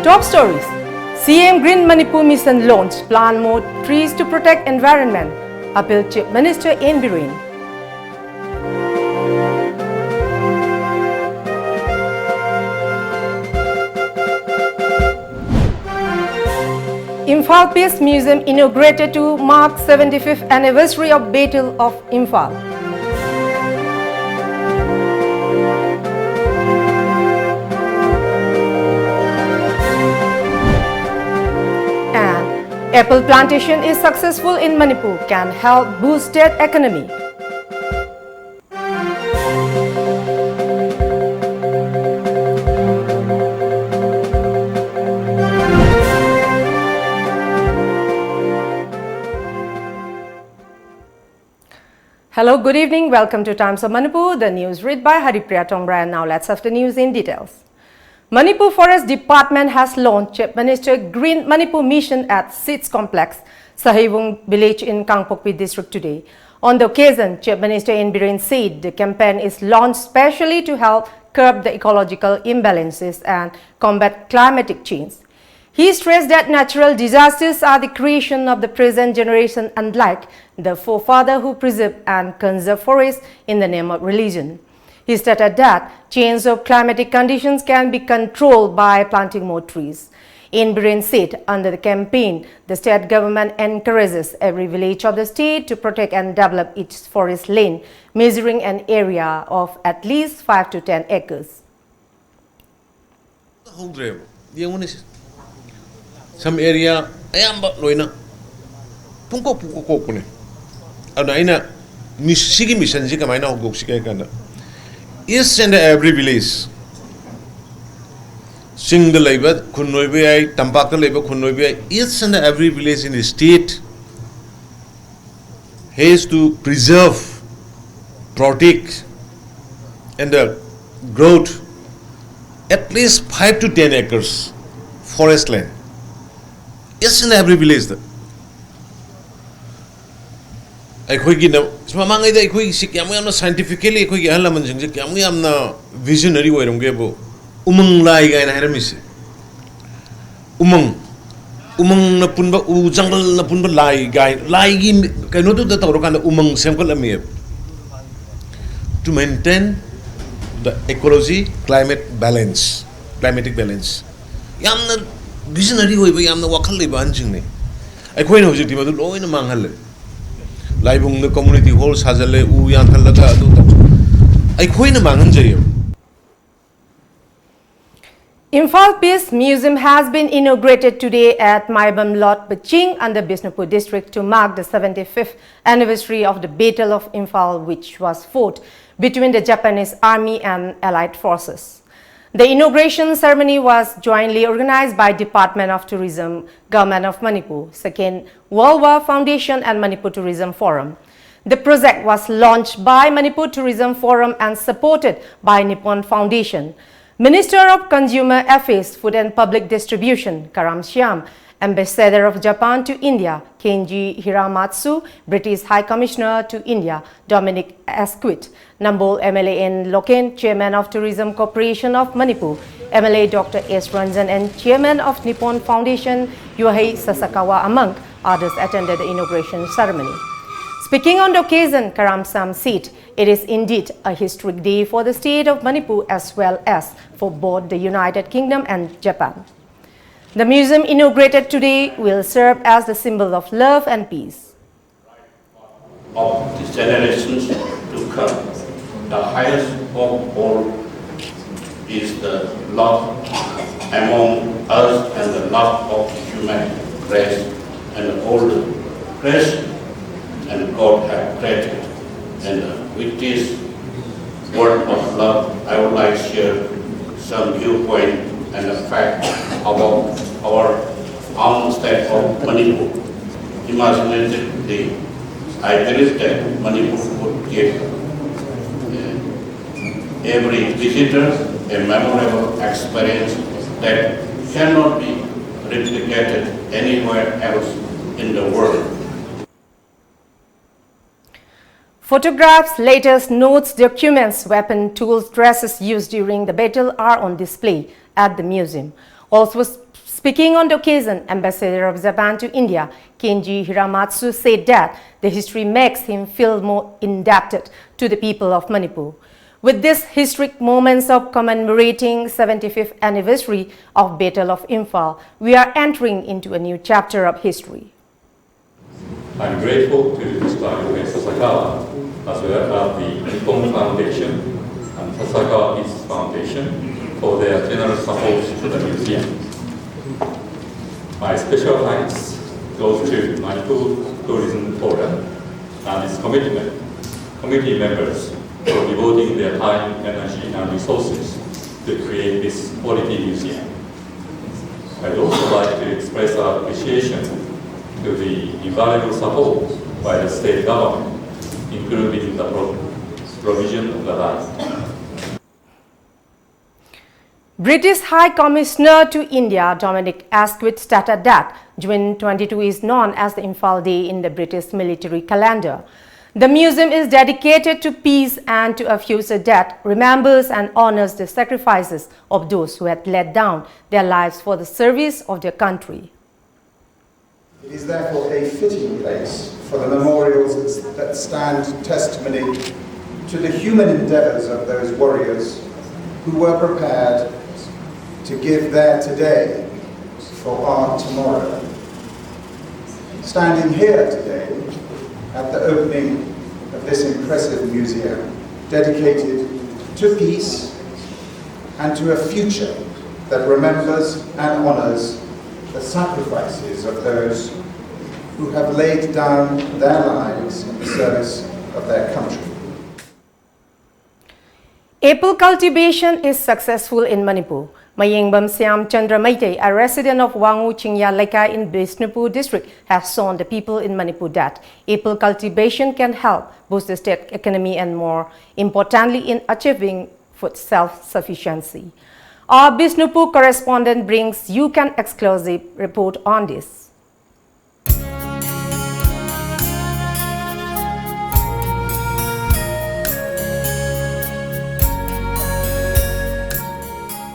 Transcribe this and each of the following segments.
Top stories. CM Green Manipur Mission launched plant more trees to protect environment. Appeal Chief Minister N. Biren. Imphal Peace Museum inaugurated to mark 75th anniversary of Battle of Imphal. And apple plantation is successful in Manipur, can help boost state economy. Hello, good evening. Welcome to Times of Manipur. The news read by HARIPRIYA. Now let's have the news in details. Manipur Forest Department has launched Chief Minister Green Manipur Mission at SITS Complex, Sahibung village in Kangpokpi district today. On the occasion, Chief Minister N. Biren said the campaign is launched specially to help curb the ecological imbalances and combat climatic change. He stressed that natural disasters are the creation of the present generation, unlike the forefathers who preserve and conserve forests in the name of religion. He stated that change of climatic conditions can be controlled by planting more trees. N. Biren said under the campaign, the state government encourages every village of the state to protect and develop its forest land, measuring an area of at least 5 to 10 acres. Some area ayamba loina pungko pune ada ina sigi mission ji kamai na hogok sikai kana each and every village single labor khunoi be ai tampak labor khunoi be ai each and every village in the state has to preserve, protect and growth at least 5 to 10 acres forest land. Yes, in every village. I could get among the scientifically, I could get elements and visionary way on Gabo. Umang Lai and Haramis. Umang Napunba, Jungle Napunba Lai guy, Lai cannot do the Torokan Umang Sample Amir to maintain the ecology, climate balance, climatic balance. Young visionary way by am the wakali banjing. I quite know it was low in a mangle. Living the community halls has a le uyan halaga. I quite a manganjay. Imphal Peace Museum has been inaugurated today at Maibam Lot Baching under Bisnupur district to mark the 75th anniversary of the Battle of Imphal, which was fought between the Japanese Army and Allied forces. The inauguration ceremony was jointly organized by Department of Tourism, Government of Manipur, Second World War Foundation and Manipur Tourism Forum. The project was launched by Manipur Tourism Forum and supported by Nippon Foundation. Minister of Consumer Affairs, Food and Public Distribution, Karam Shyam, Ambassador of Japan to India, Kenji Hiramatsu, British High Commissioner to India, Dominic Asquith, Nambol MLA N. Loken, Chairman of Tourism Corporation of Manipur, MLA Dr. S. Ranjan and Chairman of Nippon Foundation, Yohei Sasakawa, among others, attended the inauguration ceremony. Speaking on the occasion, Karam Sam said, it is indeed a historic day for the state of Manipur as well as for both the United Kingdom and Japan. The museum inaugurated today will serve as the symbol of love and peace. Of the generations to come, the highest of all is the love among us and the love of the human race and all the race and God have created. And with this word of love, I would like to share some viewpoint and the fact about our own state of Manipur. Imaginatively, I believe that Manipur would give every visitor a memorable experience that cannot be replicated anywhere else in the world. Photographs, letters, notes, documents, weapon, tools, dresses used during the battle are on display at the museum. Also speaking on the occasion, Ambassador of Japan to India, Kenji Hiramatsu, said that the history makes him feel more indebted to the people of Manipur. With this historic moments of commemorating 75th anniversary of Battle of Imphal, we are entering into a new chapter of history. I'm grateful to Mr. Yohei Sasakawa as well as the Nippon Foundation and Sasakawa Peace Foundation for their generous support to the museum. My special thanks goes to Manipur Tourism Forum and its committee members for devoting their time, energy and resources to create this quality museum. I'd also like to express our appreciation to the invaluable support by the state government, including the provision of the land. British High Commissioner to India, Dominic Asquith, stated that June 22 is known as the Imphal Day in the British military calendar. The museum is dedicated to peace and to a future that remembers and honors the sacrifices of those who had laid down their lives for the service of their country. It is therefore a fitting place for the memorials that stand testimony to the human endeavors of those warriors who were prepared to give their today for our tomorrow. Standing here today at the opening of this impressive museum dedicated to peace and to a future that remembers and honors the sacrifices of those who have laid down their lives in the service of their country. Apple cultivation is successful in Manipur. Mayingbam Siam Chandra Maitei, a resident of Wangu Chingya Leka in Bishnupur district, has shown the people in Manipur that apple cultivation can help boost the state economy and more importantly in achieving food self-sufficiency. Our Bishnupur correspondent brings you an exclusive report on this.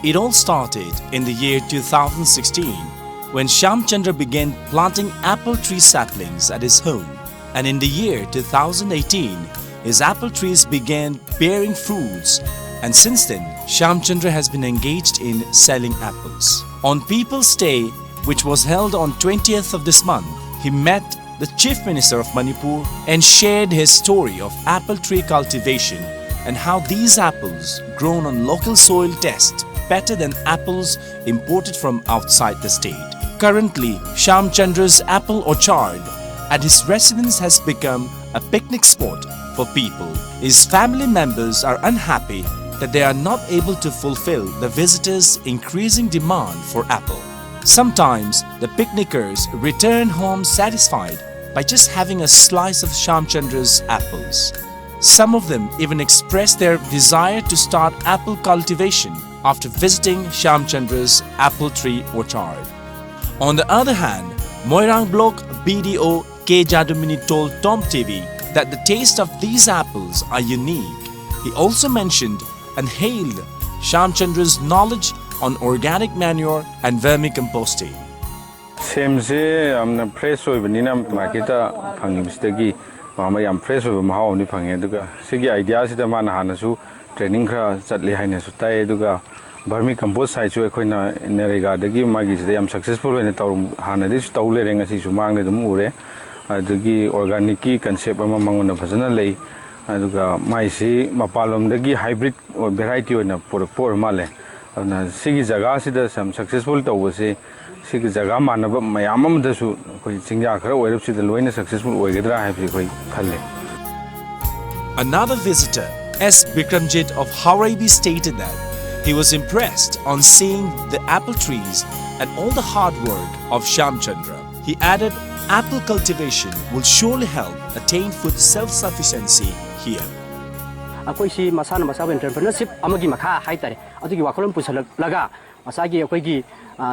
It all started in the year 2016 when Shyam Chandra began planting apple tree saplings at his home, and in the year 2018 his apple trees began bearing fruits, and since then Shyam Chandra has been engaged in selling apples. On People's Day, which was held on 20th of this month, he met the Chief Minister of Manipur and shared his story of apple tree cultivation and how these apples grown on local soil test better than apples imported from outside the state. Currently, Shyam Chandra's apple orchard at his residence has become a picnic spot for people. His family members are unhappy that they are not able to fulfill the visitors' increasing demand for apple. Sometimes the picnickers return home satisfied by just having a slice of Shyam Chandra's apples. Some of them even express their desire to start apple cultivation after visiting Shyam Chandra's apple tree orchard. On the other hand, Moirang Block BDO K. Jadumini told TomTV that the taste of these apples are unique. He also mentioned and hailed Shyam Chandra's knowledge on organic manure and vermicomposting. Semse amna fresh oi banina marketa phangibstagi mama yam fresh oi mahau ni phange duga sigi idea sida mana hanasu training kha chatli haine su tai duga vermicompost sai chu ekhoina nerega dagi magi sida yam successful hoine taw hana dis taw le renga si su mang le dum ure adagi organic ki concept ama mangona phajana lei aduga mai si mapalom dagi hybrid variety oina por male na sigi jaga sida sam successful taw se sigi jaga manaba mayam am da su koi chingya khara oirup sida loina successful oigedra hai bi koi khalle. Another visitor, S. Bikramjit of HARIPRIYA, stated that he was impressed on seeing the apple trees and all the hard work of Shyam Chandra. He added, apple cultivation will surely help attain food self-sufficiency here. Akoi si masana masa entrepreneurship amagi makha haitare adugi wakolom pusalaga masagi akoi gi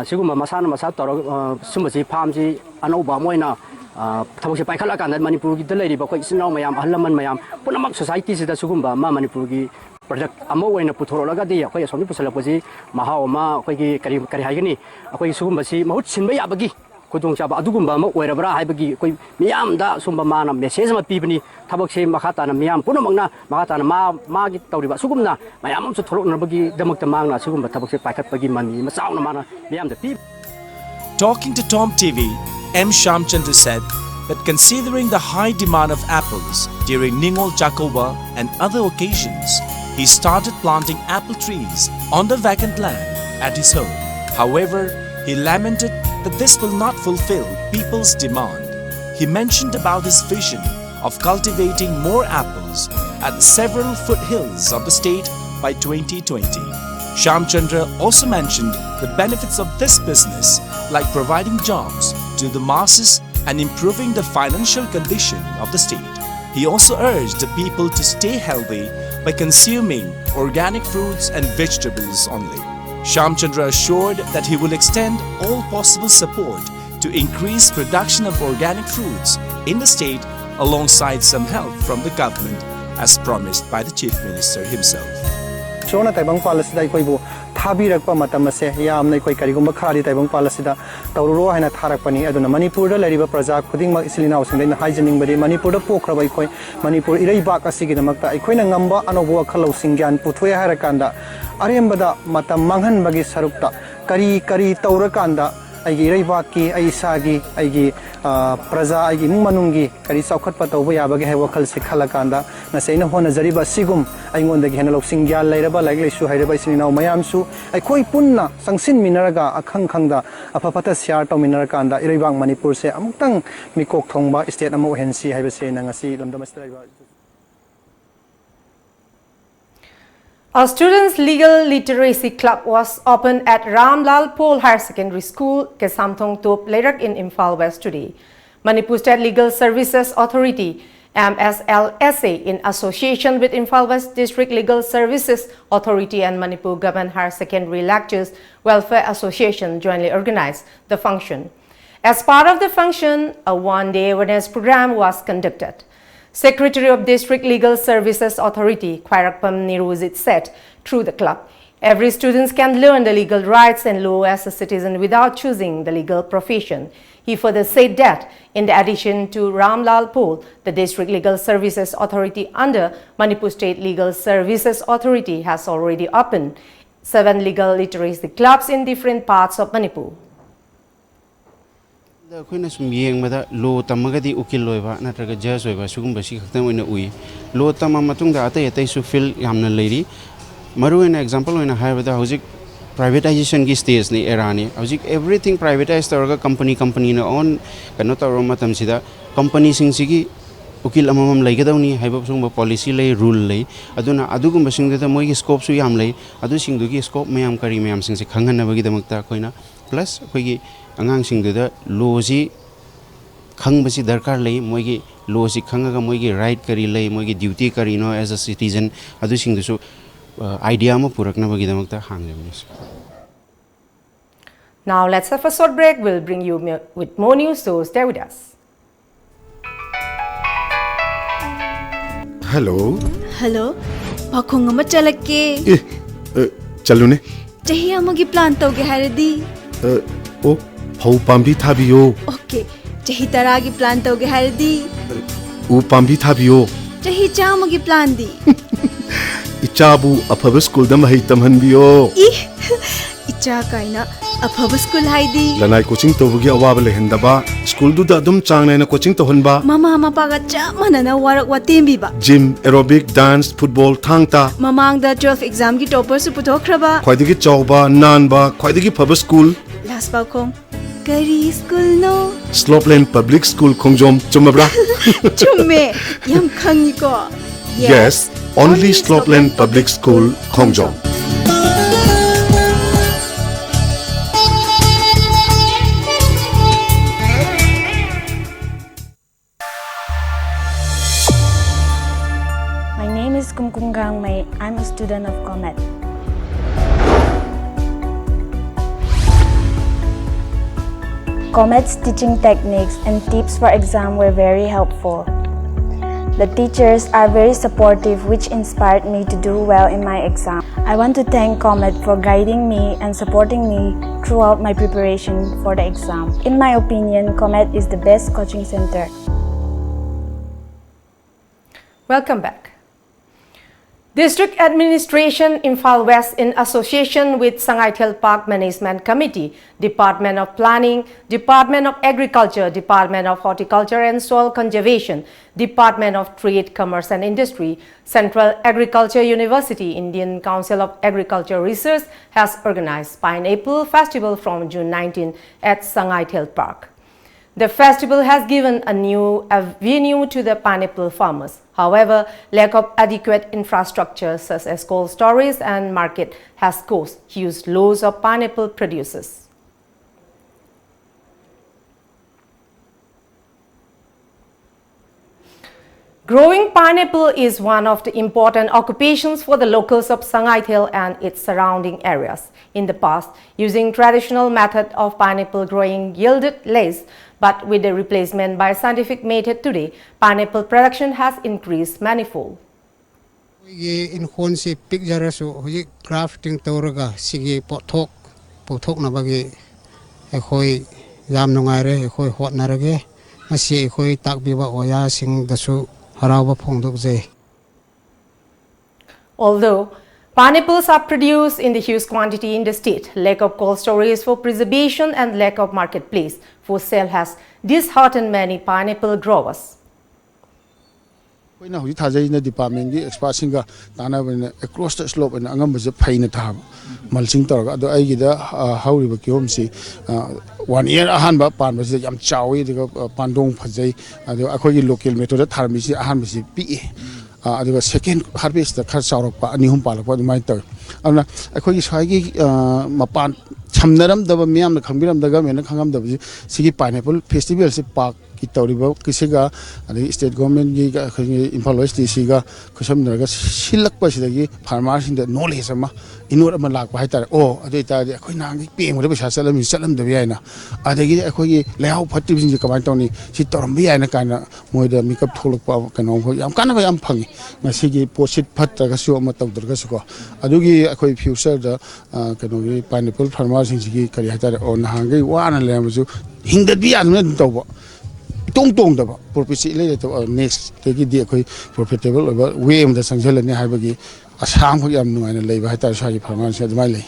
siguma masana masa toro sumasi farm si anoba moina thabok pai khala kan manipur gi dalai ri ba koi sinau mayam halaman mayam punamak society sida sugumba ma manipur gi product ama oina puthorolaga di akhoi somni pusalakpaji mahau ma akhoi gi kari haigani akhoi sugumba mahut sinba yabagi kudung chaba adugumba ma oirabra haibagi akhoi miyam da sumba mana message ma pibani thabak se makhata na miyam punamangna makhata na ma gi tawriba sugumna mayam su tholoknabagi damakta mangna sugumba thabak se paikhatpagi mani ma chauna mana miyam da pi. Talking to Tom TV, M. Shamchandra said that considering the high demand of apples during Ningol Chakoba and other occasions, he started planting apple trees on the vacant land at his home. However, he lamented that this will not fulfill people's demand. He mentioned about his vision of cultivating more apples at several foothills of the state by 2020. Shamchandra also mentioned the benefits of this business, like providing jobs to the masses and improving the financial condition of the state. He also urged the people to stay healthy by consuming organic fruits and vegetables only. Shamchandra assured that he will extend all possible support to increase production of organic fruits in the state alongside some help from the government as promised by the Chief Minister himself. Shona taibang policy da koi bu thabirakpa matam se yamna koi karigumba khari taibang policy da tawro haina tharakpani aduna Manipur da lariba praja khuding mak isilinaw singdai haijening bari Manipur da pokrabai koi Manipur irai ba ka sigi damakta aikoina ngamba anobo khalo singyan puthoi harakanda arembada matam manghan bagi sarukta kari tawrakanda aigi irai ba ki aisagi aigi praja aigi manungi kari saukhatpa tawba yabagi hai wakhal se khalakanda na seina hona jariba sigum aingon dagi hena loksing gyal lairaba like leisu hairaba isininaw mayamsu aikoi punna sangsin minaraga akhang khangda apapata share to minarakanda ireibang Manipur se amtang mikok thongba state amo hensi haiba se na ngasi lamdamastaraiba. A students' legal literacy club was opened at Ramlal Pol Higher Secondary School, Kesamthong Top, Lerak in Imphal West today. Manipur State Legal Services Authority MSLSA, in association with Imphal West District Legal Services Authority and Manipur Government Higher Secondary Lectures Welfare Association, jointly organized the function. As part of the function, a one-day awareness program was conducted. Secretary of District Legal Services Authority, Khairakpam Niruzit, said, through the club, every student can learn the legal rights and law as a citizen without choosing the legal profession. He further said that, in addition to Ramlal Pol, the District Legal Services Authority under Manipur State Legal Services Authority has already opened 7 legal literacy clubs in different parts of Manipur. ꯑꯩꯈꯣꯏꯅ ꯁꯨꯝ ꯌꯦꯡꯕꯗ ꯂꯣ ꯇꯝꯃꯒꯗꯤ ꯎꯀꯤꯜ ꯑꯣꯏꯕ ꯅꯠꯇ꯭ꯔꯒ ꯖꯖ ꯑꯣꯏꯕ ꯁꯤꯒꯨꯝꯕꯁꯤ ꯈꯛꯇꯪ ꯑꯣꯏꯅ ꯎꯏ ꯂꯣ ꯇꯝꯃ ꯃꯇꯨꯡꯗ ꯑꯇꯩ ꯑꯇꯩꯁꯨ ꯐꯤꯜ ꯌꯥꯝꯅ ꯂꯩꯔꯤ ꯃꯔꯨꯑꯣꯏꯅ ꯑꯦꯛꯖꯥꯝꯄꯜ ꯑꯣꯏꯅ ꯍꯥꯏꯕꯗ ꯍꯧꯖꯤꯛ ꯄ꯭ꯔꯥꯏꯚꯦꯇꯥꯏꯖꯦꯁꯟꯒꯤ ꯁ꯭ꯇꯦꯖꯅꯤ ꯑꯦꯔꯥꯅꯤ ꯍꯧꯖꯤꯛ ꯑꯦꯚ꯭ꯔꯤꯊꯤꯡ ꯄ꯭ꯔꯥꯏꯚꯦꯇꯥꯏꯖ ꯇꯧꯔꯒ ꯀꯝꯄꯅꯤꯅ ꯑꯣꯟ ꯀꯩꯅꯣ ꯇꯧꯔꯕ ꯃꯇꯝꯁꯤꯗ ꯀꯝꯄꯅꯤꯁꯤꯡꯁꯤꯒꯤ ꯎꯀꯤꯜ ꯑꯃꯃꯝ ꯂꯩꯒꯗꯧꯅꯤ ꯍꯥꯏꯕ ꯁꯤꯒꯨꯝꯕ ꯄꯣꯂꯤꯁꯤ ꯂꯩ ꯔꯨꯜ ꯂꯩ ꯑꯗꯨꯅ ꯑꯗꯨꯒꯨꯝꯕꯁꯤꯡꯗꯨꯗ ꯃꯣꯏꯒꯤ ꯁ꯭ꯀꯣꯞꯁꯨ ꯌꯥꯝ ꯂꯩ ꯑꯗꯨꯁꯤꯡꯗꯨꯒꯤ ꯁ꯭ꯀꯣꯞ ꯃꯌꯥꯝ ꯀꯔꯤ ꯃꯌꯥꯝꯁꯤꯡꯁꯦ ꯈꯪꯍꯟꯅꯕꯒꯤꯗꯃꯛꯇ ꯑꯩꯈꯣꯏꯅ ꯄ꯭ꯂꯁ ꯑꯩꯈꯣꯏꯒꯤ ꯑꯉꯥꯡꯁꯤꯡꯗꯨꯗ ꯂꯣꯁꯤ खंगबसी दरकार लई मोइगी लो सि खंगगा मोइगी राइट करी लई मोइगी ड्यूटी करीनो एज अ सिटीजन अदुसिंगदुसु आइडिया म पुरकनबगिदमक्ता हांगजबनिस. Now let's have a short break. We'll bring you with more news, so stay with us. Hello. Hello. Pakhong ama chalake. Chalune. Chahi amagi plan tawge haradi. Oh, phau pambi thabiyo. Okay. Chahi taragi plan tawge haradi. U pambi thabiyo. Chahi chamagi plan di. Ichabu afaba school da mahai tamhanbiyo. Icha kaina afaba school haidi. Lanai coaching tawgi awaba lehendaba. School du da adum changnai na coaching tohonba. Mama paga chamana na warak watembi ba. Gym, aerobic, dance, football thangta. Mamang da 12 exam gi topper su puthokraba. Khwaidagi chawba, nanba, khwaidagi phaba school. Last pakhong. Kari school no. Slopeland Public School Khongjom chumabra. Chumme yam khangi ko. Yes, only Slopeland Public School Khongjom. My name is Kumkumgang May. I'm a student of COMET. COMET's teaching techniques and tips for exam were very helpful. The teachers are very supportive, which inspired me to do well in my exam. I want to thank COMET for guiding me and supporting me throughout my preparation for the exam. In my opinion, COMET is the best coaching center. Welcome back. District Administration Imphal West, in association with Sangaitel Park Management Committee, Department of Planning, Department of Agriculture, Department of Horticulture and Soil Conservation, Department of Trade, Commerce and Industry, Central Agriculture University, Indian Council of Agriculture Research has organized Pineapple Festival from June 19 at Sangaitel Park. The festival has given a new avenue to the pineapple farmers. However, lack of adequate infrastructure such as cold storage and market has caused huge loss of pineapple producers. Growing pineapple is one of the important occupations for the locals of Sangaitel and its surrounding areas. In the past, using traditional method of pineapple growing yielded less, but with the replacement by scientific method today, pineapple production has increased manifold. In Honsi picture so crafting Toraga, Sigi potok nabagi, a hoi yam nongare, a hoi hot narage, a sea hoi tak biba oya sing the su haraba pongdukze. Although pineapples are produced in the huge quantity in the state, lack of cold storage for preservation and lack of marketplace for sale has disheartened many pineapple growers. We know it has in the department expressing across the slope and Angam a pain at home. Mulching Torga, the Aida, how we became see 1 year a hand but pan was a yam chowy, the pandong pazay, the Akoyi local method, Harmisi, Ahamisi, P. The second harvest the cuts out of a new pala, what my third. Akoyi Swagi Mapan Chamnaram, the Miam, the Kambiram, the government, the Kangam, the Sigi Pineapple Festival Park. Itoribo Kisiga and the state government Imphal West Siga Kusam Naga Silak Pasidagi farmers in the knowledge in order to malak by oh data the Akoinang paying whatever Salam is Salam the Vienna. Adagi Akoi Lao Patis in the Kamatoni, Sitorambia and a kind of more the makeup Tolop Canon. I'm kind of a pungy. Masigi Posit Patagasu Mato Dragasko. Adugi Akoi Fuser the Kanori pineapple farmers in Sigi Kariata on Hangi, one and Lamazu. Hinged and Dobo. Tong the purpose later next take it profitable way the Sanjel and Habagi as harmful yam and labor Hatai Parman said Miley.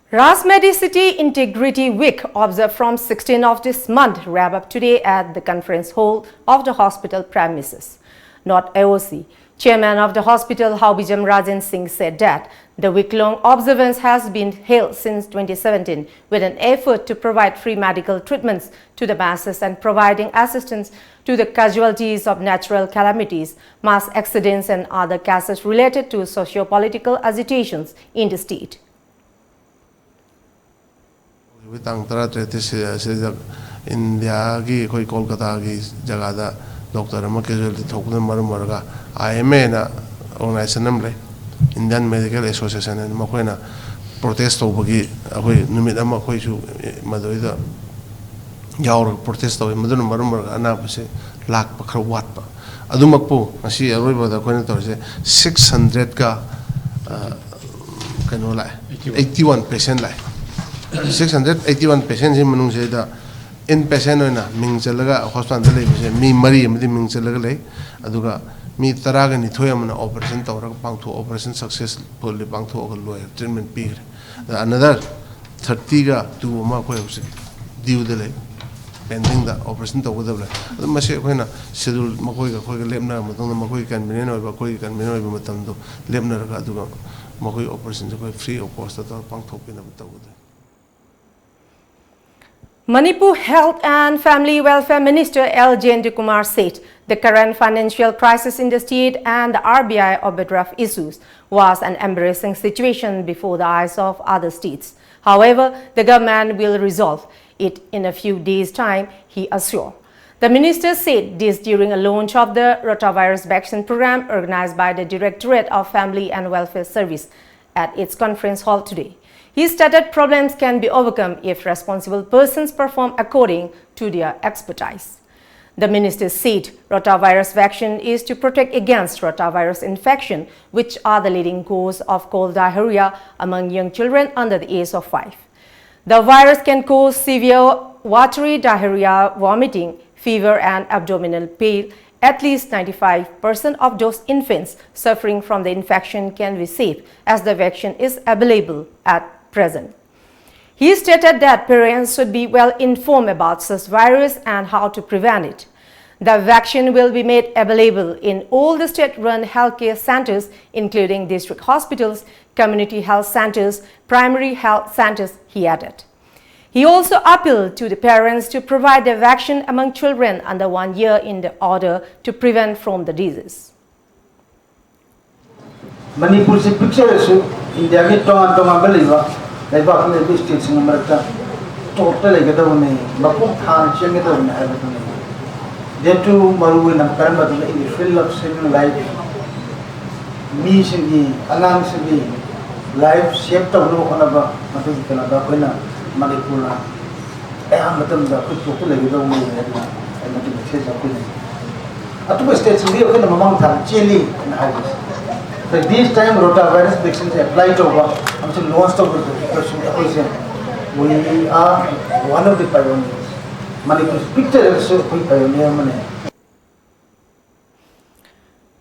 Rasmedi City Integrity Week, observed from 16th of this month, wrap up today at the conference hall of the hospital premises. Not AOC. Chairman of the hospital, Haubijam Rajan Singh, said that the week-long observance has been held since 2017 with an effort to provide free medical treatments to the masses and providing assistance to the casualties of natural calamities, mass accidents and other cases related to socio-political agitations in the state. India ki koi Kolkata ki jagada doctor ama casualty thokna marum marga IMA na organization namle Indian Medical Association and makoina protest obagi akoi numit ama koi chu madoida yaur protest obi madun marum marga ana pase lak pakhar wat pa adumakpo asi aroi boda koina torse 600 ka kano lai 81 patient lai 681 patients in manung se da in patient oina ming chalaga hospital da lei mi mari amdi ming chalaga lei aduga mi taraga ni thoyamna operation tawra pangtho operation successfully pangtho ga loi treatment pi another 30 ga tu ma ko huse diu de lei pending da operation to godabla adu mase koina schedule makoi ga khoi ga lemna matong makoi convenient oi ba koi convenient oi matam do lemna ga aduga makoi operation ko free of cost ta pangtho pina tawda. Manipur Health and Family Welfare Minister L. Kumar said the current financial crisis in the state and the RBI overdraft issues was an embarrassing situation before the eyes of other states. However, the government will resolve it in a few days' time, he assured. The minister said this during a launch of the rotavirus vaccine program organized by the Directorate of Family and Welfare Service at its conference hall today. He stated problems can be overcome if responsible persons perform according to their expertise. The minister said rotavirus vaccine is to protect against rotavirus infection, which are the leading cause of cold diarrhea among young children under the age of 5. The virus can cause severe watery diarrhea, vomiting, fever and abdominal pain. At least 95% of those infants suffering from the infection can be safe as the vaccine is available at present. He stated that parents should be well informed about such virus and how to prevent it. The vaccine will be made available in all the state-run healthcare centers, including district hospitals, community health centers, primary health centers, he added. He also appealed to the parents to provide the vaccine among children under 1 year in order to prevent from the disease. Manipur se picture su India ke tongan beliwa leibak le district sing marta total ke da ne bapuk than cheng ke da ne ha ne then to maru na karma in the field of civil life mi sing gi anang sing gi life shape to no ona ba matu kana da koina Manipur na am matam da ku to le da ne na ai matu se sa ku ne atu state sing gi ko na mamang than cheli na ha so this time rotavirus vaccine is applied to हम से launched of the we are one of the pioneers Manipur's picture also we pioneer mane.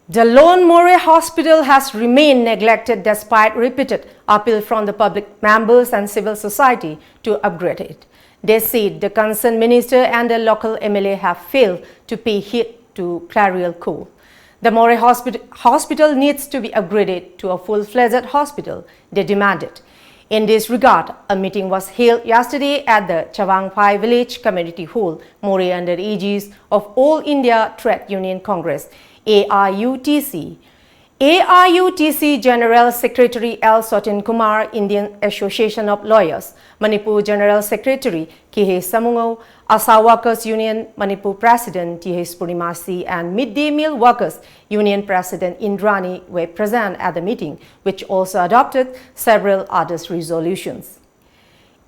The Lone Moray Hospital has remained neglected despite repeated appeal from the public members and civil society to upgrade it. They said the concerned minister and the local MLA have failed to pay heed to Clariel Call. The Moray Hospital needs to be upgraded to a full-fledged hospital, they demanded. In this regard, a meeting was held yesterday at the Chawangpai Village Community Hall, Moray under the aegis of All India Trade Union Congress, AIUTC. AIUTC General Secretary L. Sotin Kumar, Indian Association of Lawyers, Manipur General Secretary K. Samungo, Asa Workers Union Manipur President T.H. Purnimasi and Midday Meal Workers Union President Indrani were present at the meeting, which also adopted several other resolutions.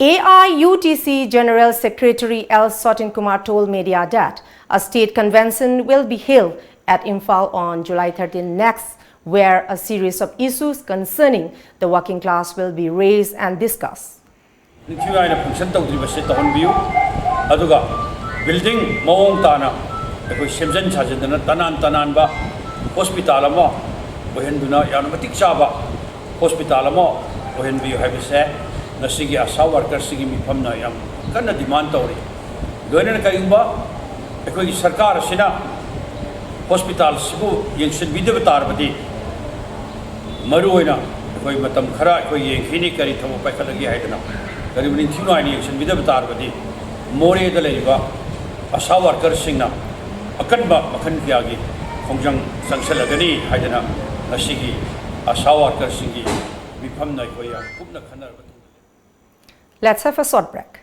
AIUTC General Secretary L. Sotin Kumar told media that a state convention will be held at Imphal on July 13 next, where a series of issues concerning the working class will be raised and discussed. Building Mawong Tana, a Shimson Chajana, Tananba, Hospitalamo, Bohenduna, Yanamatic Chaba, Hospitalamo, Bohen you have said, Nasigi Asa workers singing Pamna Yam, Kana demand Tori. Doina Kayumba, a quick Sarkar Sina, Hospital Sibu, Yansin Vidavati, Maruina, a Matam Kara, Yankini, Karitamu Pakalagi Haidana, Karibin Tuna, Yansin Vidavati, Moray the Leva. Asa workers sing na akanba akan kyagi kongjang sangsalagani haidana nasigi asa workers singi mifam na koya kupna khanar. Let's have a short break.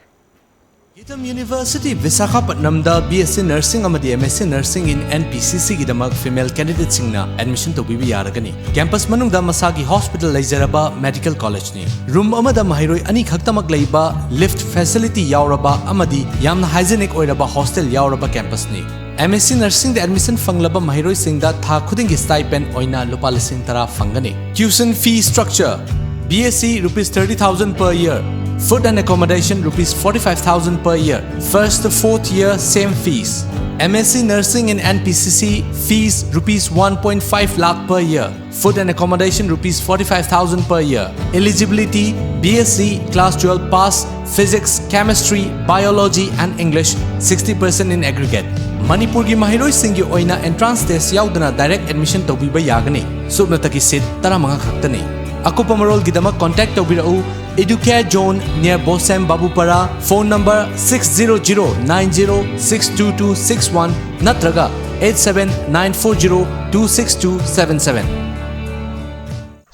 Gitam University Visakhapatnamda BSc Nursing amadi MSc Nursing in NPCC gidamak female candidate singna admission to bibi yaragani. Campus manungda masagi hospital leizaraba medical college ni. Room amada mahiroi ani khaktamak leiba lift facility yauraba amadi yamna hygienic oiraba hostel yauraba campus ni. MSc Nursing the admission fanglaba mahiroi singda tha khudingi stipend oina lupa lising tara fangani. Tuition fee structure BSc rupees 30,000 per year. Food and accommodation rupees 45,000 per year. First to fourth year same fees. MSc Nursing in NPCC fees rupees 1.5 lakh per year. Food and accommodation rupees 45,000 per year. Eligibility BSc class 12 pass physics, chemistry, biology and English 60% in aggregate. Manipur gi mahiroi singi oina entrance test yaudana direct admission tobiba yagani. Subnataki seat taramanga khaktani. Akupa marol gidama contact tobirau Educare Zone near Bosem Babupara, phone number 60090622261 natraga 87940262277.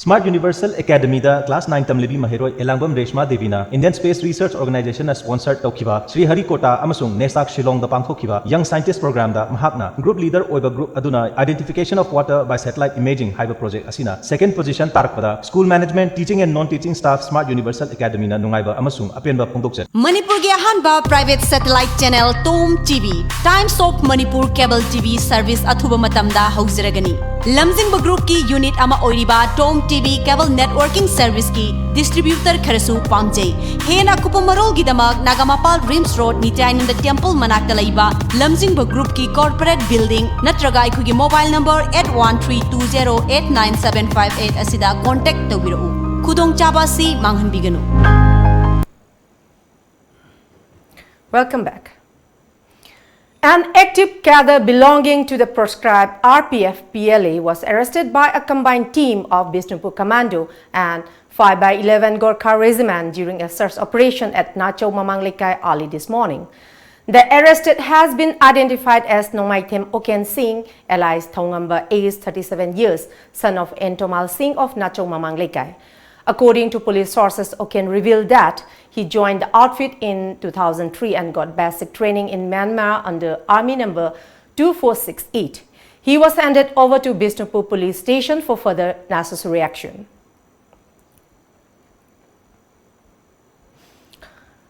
Smart Universal Academy da class 9 tamlibi mahiroi Elangam Reshma Devina Indian Space Research Organization as sponsored taukiba Sri Harikota amasung Nesak Shillong da pangthokiba Young Scientist Program da mahakna group leader oiba group aduna identification of water by satellite imaging haiba project asina second position tarakpada school management teaching and non-teaching staff Smart Universal Academy na nungaiba amasung apenba phongdokchet Manipur ge ahanba private satellite channel Tom TV Times of Manipur Cable TV service athuba matamda hauziragani Lamjingba Group ki unit ama oiriba Tom TV Cable Networking Service ki distributor kharasu pamjai hena kupamarol gidamak Nagamapal Rims Road Nityananda Temple manakta laiba Lamjingba Group ki corporate building natraga ikhugi mobile number 8132089758 asida contact tawbiru khudong chaba si manghanbiganu. Welcome back. An active cadre belonging to the proscribed RPF-PLA was arrested by a combined team of Bishnupur Commando and 5x11 Gorkha Regiment during a search operation at Nacho Mamanglekai early this morning. The arrested has been identified as Nomaitem Oken Singh, alias Thongamba, aged 37 years, son of Entomal Singh of Nacho Mamanglekai. According to police sources, Oken revealed that he joined the outfit in 2003 and got basic training in Myanmar under Army number 2468. He was handed over to Bishnupur police station for further necessary action.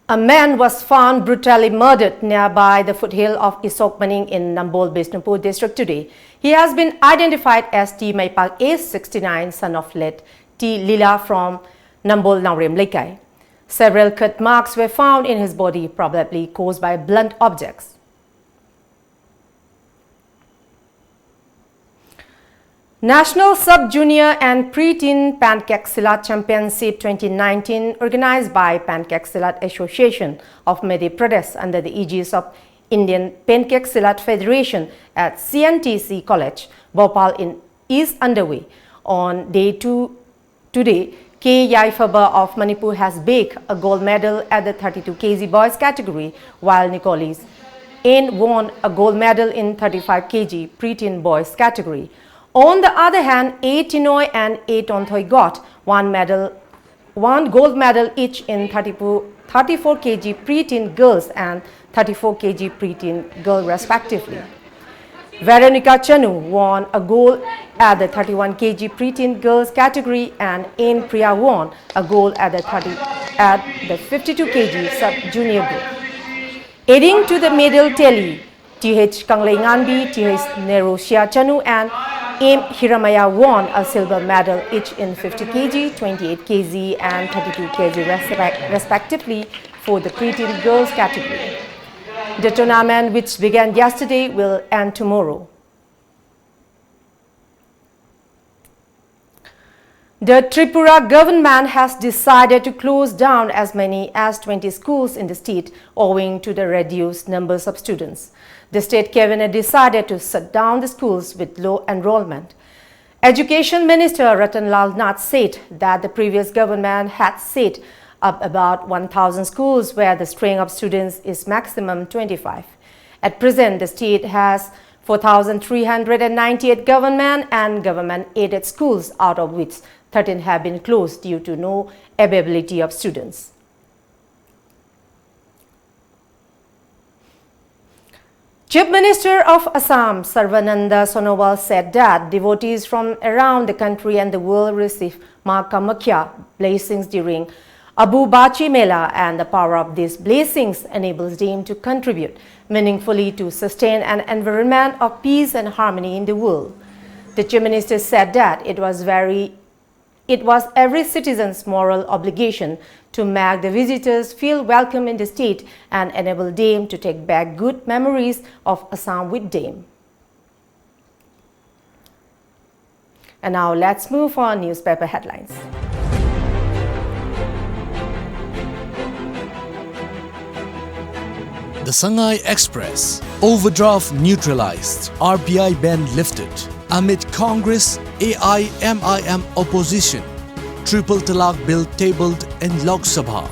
A man was found brutally murdered nearby the foothill of Isok Maning in Nambol, Bishnupur district today. He has bbeen identified as T. Maipak, age 69, son of late T. Lila from Nambol Naurem Lekai. Several cut marks were found in his body, probably caused by blunt objects. National Sub-Junior and Pre-Teen Pancake Silat Championship 2019, organized by Pancake Silat Association of Madhya Pradesh under the aegis of Indian Pancake Silat Federation at CNTC College, Bhopal is underway. On day 2 today, K. Yaifaba of Manipur has baked a gold medal at the 32 kg boys category, while Nicolis Ain won a gold medal in 35 kg preteen boys category. On the other hand, A. Tinoy and A. Tonthoy got one gold medal each in 34 kg preteen girls and 34 kg preteen girl respectively. Veronica Chanu won a gold at the 31 kg preteen girls category and Ain Priya won a gold at the 52 kg sub-junior group. Adding to the medal tally, T.H. Kanglei Nganbi, T.H. Nerosia Chanu and M. Hiramaya won a silver medal each in 50 kg, 28 kg and 32 kg respectively for the preteen girls category. The tournament, which began yesterday, will end tomorrow. The Tripura government has decided to close down as many as 20 schools in the state owing to the reduced numbers of students. The state cabinet decided to shut down the schools with low enrollment. Education Minister Ratanlal Nath said that the previous government had set up about 1,000 schools where the strength of students is maximum 25. At present, the state has 4,398 government and government-aided schools, out of which 13 have been closed due to no availability of students. Chief Minister of Assam, Sarvananda Sonowal, said that devotees from around the country and the world receive Ma Kamakhya blessings during Abu Bachi Mela, and the power of these blessings enables them to contribute meaningfully to sustain an environment of peace and harmony in the world. The Chief Minister said that it was every citizen's moral obligation to make the visitors feel welcome in the state and enable them to take back good memories of Assam with them. And now let's move on newspaper headlines. The Sangai Express, overdraft neutralized, RBI ban lifted. Amid Congress, AIMIM opposition, triple talaq bill tabled in Lok Sabha.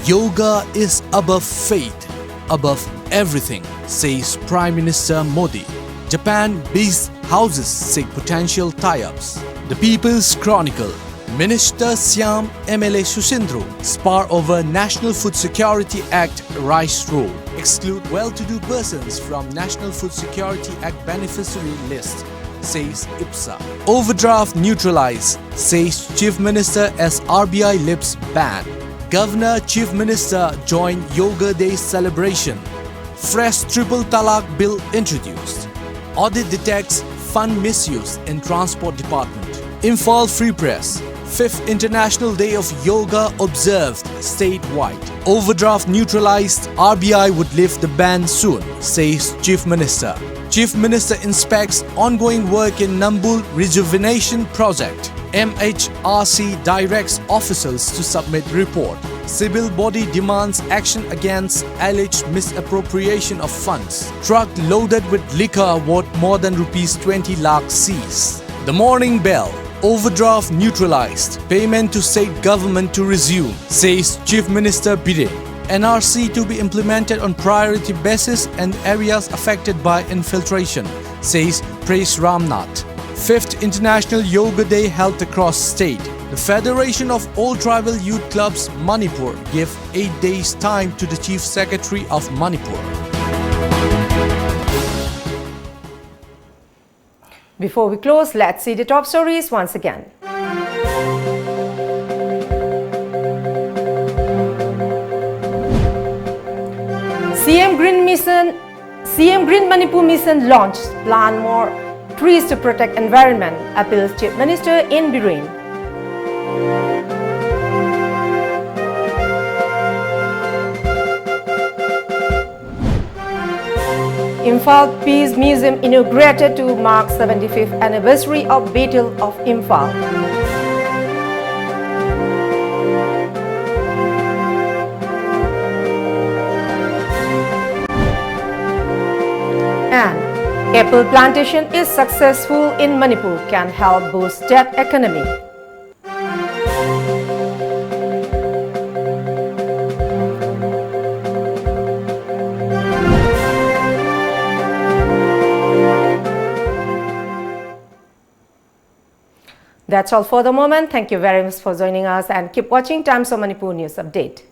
Yoga is above faith, above everything, says Prime Minister Modi. Japan-based houses seek potential tie-ups. The People's Chronicle, Minister Syam MLA Sushindro spar over National Food Security Act rice roll. Exclude well-to-do persons from National Food Security Act beneficiary list, says IPSA. Overdraft neutralize, says Chief Minister as RBI lifts ban. Governor Chief Minister join Yoga Day celebration. Fresh triple talaq bill introduced. Audit detects fund misuse in Transport Department. Imphal Free Press. 5th International Day of Yoga observed statewide. Overdraft neutralized, RBI would lift the ban soon, says Chief Minister. Chief Minister inspects ongoing work in Nambul Rejuvenation Project. MHRC directs officials to submit report. Civil body demands action against alleged misappropriation of funds. Truck loaded with liquor worth more than rupees 20 lakh seized. The Morning Bell. Overdraft neutralized. Payment to state government to resume, says Chief Minister Biren. NRC to be implemented on priority basis and areas affected by infiltration, says Praise Ramnath. 5th International Yoga Day held across state. The Federation of All Tribal Youth Clubs Manipur gave 8 days time to the Chief Secretary of Manipur. Before we close, let's see the top stories once again. CM Green Manipur Mission launched Plant More Trees to Protect Environment, appeals Chief Minister in Biren. Imphal Peace Museum inaugurated to mark 75th anniversary of Battle of Imphal. And apple plantation is successful in Manipur, can help boost that economy. That's all for the moment. Thank you very much for joining us and keep watching Times of Manipur News Update.